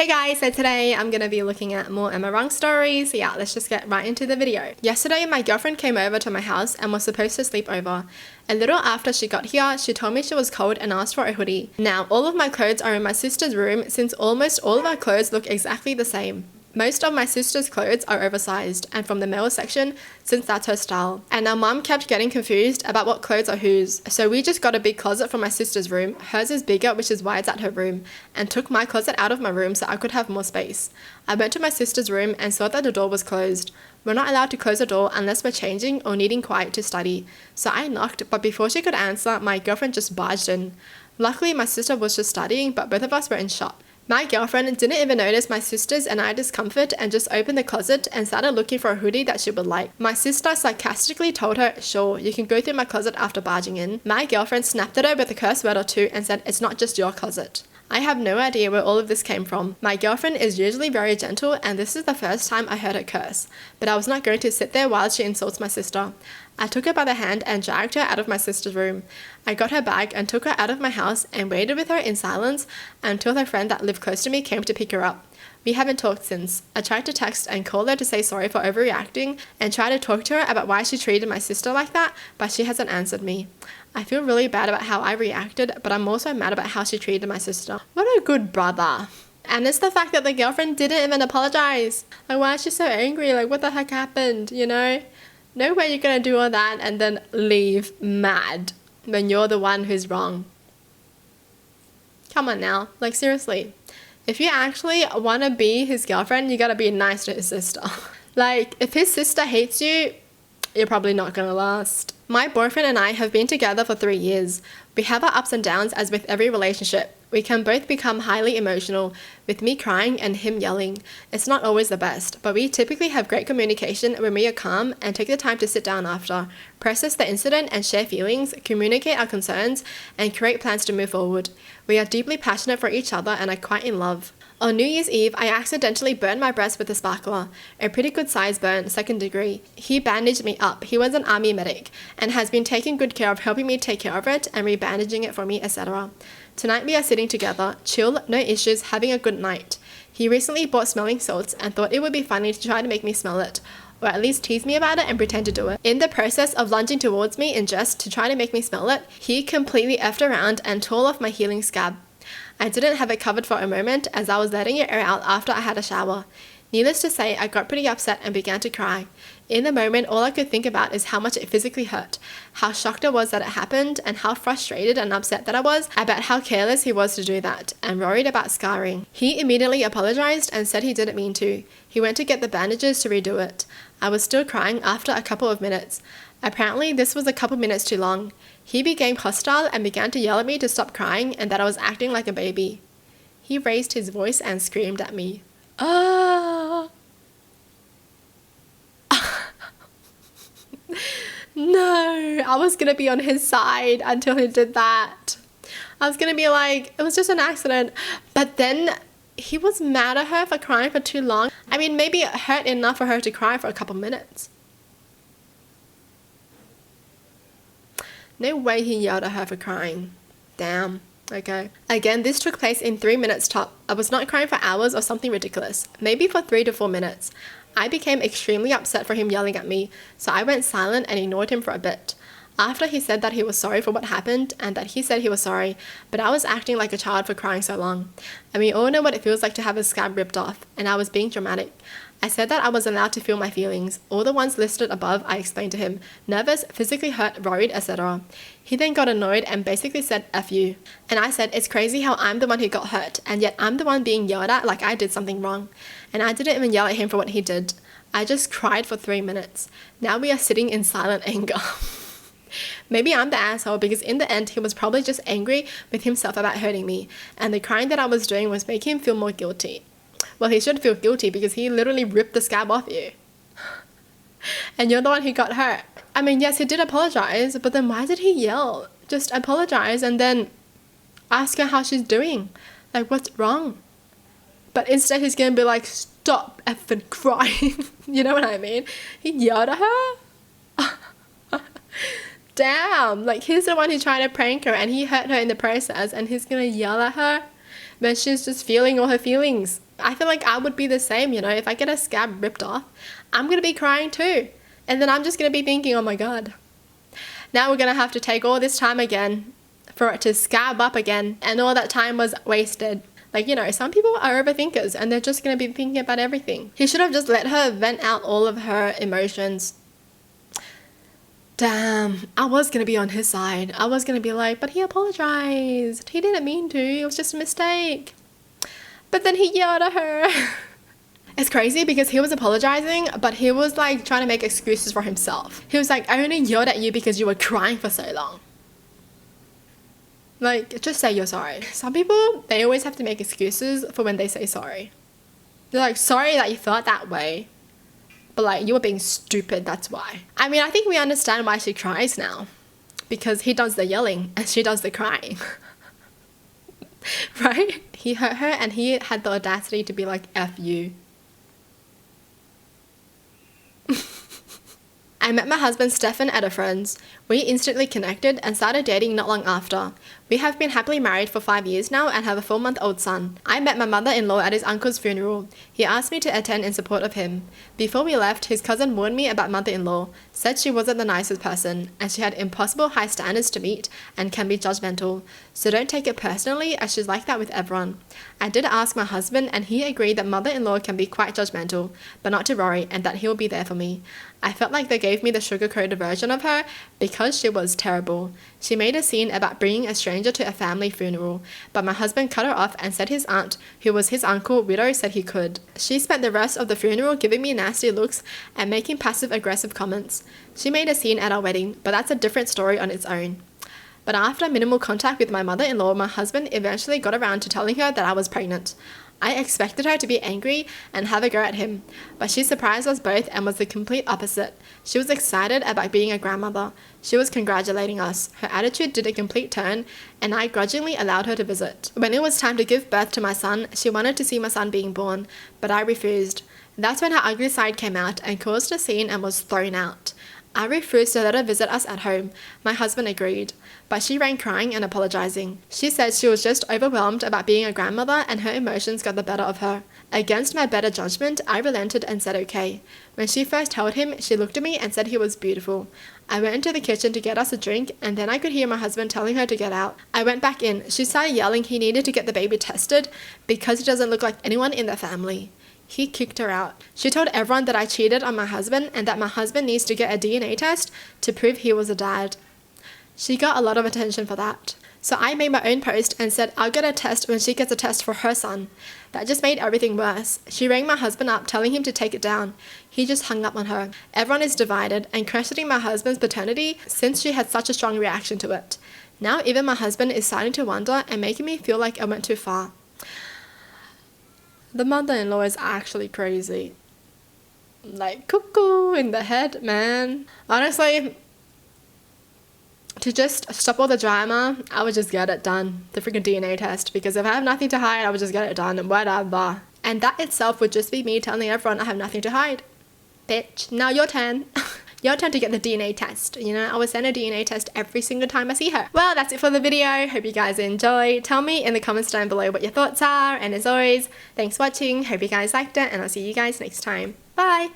Hey guys, so today I'm going to be looking at more Am I Wrong stories. So yeah, let's just get right into the video. Yesterday, my girlfriend came over to my house and was supposed to sleep over. A little after she got here, she told me she was cold and asked for a hoodie. Now, all of my clothes are in my sister's room since almost all of our clothes look exactly the same. Most of my sister's clothes are oversized and from the male section since that's her style. And our mum kept getting confused about what clothes are whose. So we just got a big closet for my sister's room. Hers is bigger, which is why it's at her room, and took my closet out of my room so I could have more space. I went to my sister's room and saw that the door was closed. We're not allowed to close the door unless we're changing or needing quiet to study. So I knocked, but before she could answer, my girlfriend just barged in. Luckily, my sister was just studying, but both of us were in shock. My girlfriend didn't even notice my sister's and I discomfort and just opened the closet and started looking for a hoodie that she would like. My sister sarcastically told her, "Sure, you can go through my closet after barging in." My girlfriend snapped at her with a curse word or two and said, "It's not just your closet." I have no idea where all of this came from. My girlfriend is usually very gentle and this is the first time I heard her curse, but I was not going to sit there while she insults my sister. I took her by the hand and dragged her out of my sister's room. I got her bag and took her out of my house and waited with her in silence until her friend that lived close to me came to pick her up. We haven't talked since. I tried to text and call her to say sorry for overreacting and try to talk to her about why she treated my sister like that, but she hasn't answered me. I feel really bad about how I reacted, but I'm also mad about how she treated my sister. What a good brother. And it's the fact that the girlfriend didn't even apologize. Like, why is she so angry? Like, what the heck happened, you know? No way you're gonna do all that and then leave mad when you're the one who's wrong. Come on now, like seriously. If you actually want to be his girlfriend, you gotta be nice to his sister. Like, if his sister hates you, you're probably not gonna last. My boyfriend and I have been together for 3 years. We have our ups and downs as with every relationship. We can both become highly emotional, with me crying and him yelling. It's not always the best, but we typically have great communication when we are calm and take the time to sit down after, process the incident and share feelings, communicate our concerns, and create plans to move forward. We are deeply passionate for each other and are quite in love. On New Year's Eve, I accidentally burned my breast with a sparkler, a pretty good size burn, 2nd degree. He bandaged me up. He was an army medic and has been taking good care of helping me take care of it and rebandaging it for me, etc. Tonight we are sitting together, chill, no issues, having a good night. He recently bought smelling salts and thought it would be funny to try to make me smell it, or at least tease me about it and pretend to do it. In the process of lunging towards me in jest to try to make me smell it, he completely effed around and tore off my healing scab. I didn't have it covered for a moment as I was letting it air out after I had a shower. Needless to say, I got pretty upset and began to cry. In the moment, all I could think about is how much it physically hurt, how shocked I was that it happened, and how frustrated and upset that I was about how careless he was to do that, and worried about scarring. He immediately apologized and said he didn't mean to. He went to get the bandages to redo it. I was still crying after a couple of minutes. Apparently, this was a couple minutes too long. He became hostile and began to yell at me to stop crying and that I was acting like a baby. He raised his voice and screamed at me. Ah! No, I was gonna be on his side until he did that. I was gonna be like, it was just an accident. But then he was mad at her for crying for too long. I mean, maybe it hurt enough for her to cry for a couple minutes. No way he yelled at her for crying. Damn. Okay. Again, this took place in 3 minutes top. I was not crying for hours or something ridiculous. Maybe for 3 to 4 minutes. I became extremely upset for him yelling at me, so I went silent and ignored him for a bit. After he said that he was sorry for what happened and that he said he was sorry, but I was acting like a child for crying so long. And we all know what it feels like to have a scab ripped off, and I was being dramatic. I said that I was allowed to feel my feelings. All the ones listed above I explained to him. Nervous, physically hurt, worried, etc. He then got annoyed and basically said F you. And I said it's crazy how I'm the one who got hurt and yet I'm the one being yelled at like I did something wrong. And I didn't even yell at him for what he did. I just cried for 3 minutes. Now we are sitting in silent anger. Maybe I'm the asshole because in the end he was probably just angry with himself about hurting me and the crying that I was doing was making him feel more guilty. Well, he should feel guilty because he literally ripped the scab off you. And you're the one who got hurt. I mean, yes, he did apologize, but then why did he yell? Just apologize and then ask her how she's doing. Like, what's wrong? But instead he's gonna be like, stop effing crying. You know what I mean? He yelled at her? Damn, like he's the one who's trying to prank her and he hurt her in the process and he's gonna yell at her when she's just feeling all her feelings. I feel like I would be the same, you know, if I get a scab ripped off, I'm gonna be crying too. And then I'm just gonna be thinking, oh my god, now we're gonna have to take all this time again for it to scab up again, and all that time was wasted. Like, you know, some people are overthinkers and they're just gonna be thinking about everything. He should have just let her vent out all of her emotions. Damn, I was gonna be on his side. I was gonna be like, but he apologized. He didn't mean to. It was just a mistake. But then he yelled at her. It's crazy because he was apologizing, but he was like trying to make excuses for himself. He was like, I only yelled at you because you were crying for so long. Like, just say you're sorry. Some people, they always have to make excuses for when they say sorry. They're like, sorry that you felt that way. But like, you were being stupid, that's why. I mean, I think we understand why she cries now. Because he does the yelling and she does the crying. Right? He hurt her and he had the audacity to be like, F you. I met my husband Stefan at a friend's. We instantly connected and started dating not long after. We have been happily married for 5 years now and have a 4-month-old son. I met my mother-in-law at his uncle's funeral. He asked me to attend in support of him. Before we left, his cousin warned me about mother-in-law, said she wasn't the nicest person, and she had impossible high standards to meet and can be judgmental. So don't take it personally, as she's like that with everyone. I did ask my husband and he agreed that mother-in-law can be quite judgmental, but not to worry, and that he'll be there for me. I felt like they gave me the sugar-coated version of her because she was terrible. She made a scene about bringing a stranger to a family funeral, but my husband cut her off and said his aunt, who was his uncle, widow, said he could. She spent the rest of the funeral giving me nasty looks and making passive-aggressive comments. She made a scene at our wedding, but that's a different story on its own. But after minimal contact with my mother-in-law, my husband eventually got around to telling her that I was pregnant. I expected her to be angry and have a go at him, but she surprised us both and was the complete opposite. She was excited about being a grandmother. She was congratulating us. Her attitude did a complete turn, and I grudgingly allowed her to visit. When it was time to give birth to my son, she wanted to see my son being born, but I refused. That's when her ugly side came out and caused a scene and was thrown out. I refused to let her visit us at home. My husband agreed, but she ran crying and apologizing. She said she was just overwhelmed about being a grandmother and her emotions got the better of her. Against my better judgment, I relented and said okay. When she first held him, she looked at me and said he was beautiful. I went into the kitchen to get us a drink, and then I could hear my husband telling her to get out. I went back in. She started yelling he needed to get the baby tested because he doesn't look like anyone in the family. He kicked her out. She told everyone that I cheated on my husband and that my husband needs to get a DNA test to prove he was a dad. She got a lot of attention for that. So I made my own post and said I'll get a test when she gets a test for her son. That just made everything worse. She rang my husband up telling him to take it down. He just hung up on her. Everyone is divided and questioning my husband's paternity since she had such a strong reaction to it. Now even my husband is starting to wonder and making me feel like I went too far. The mother-in-law is actually crazy. Like, cuckoo in the head, man. Honestly, to just stop all the drama, I would just get it done. The freaking DNA test. Because if I have nothing to hide, I would just get it done and whatever. And that itself would just be me telling everyone I have nothing to hide. Bitch, now your turn. Your turn to get the DNA test. You know, I will send a DNA test every single time I see her. Well, that's it for the video. Hope you guys enjoyed. Tell me in the comments down below what your thoughts are. And as always, thanks for watching. Hope you guys liked it. And I'll see you guys next time. Bye.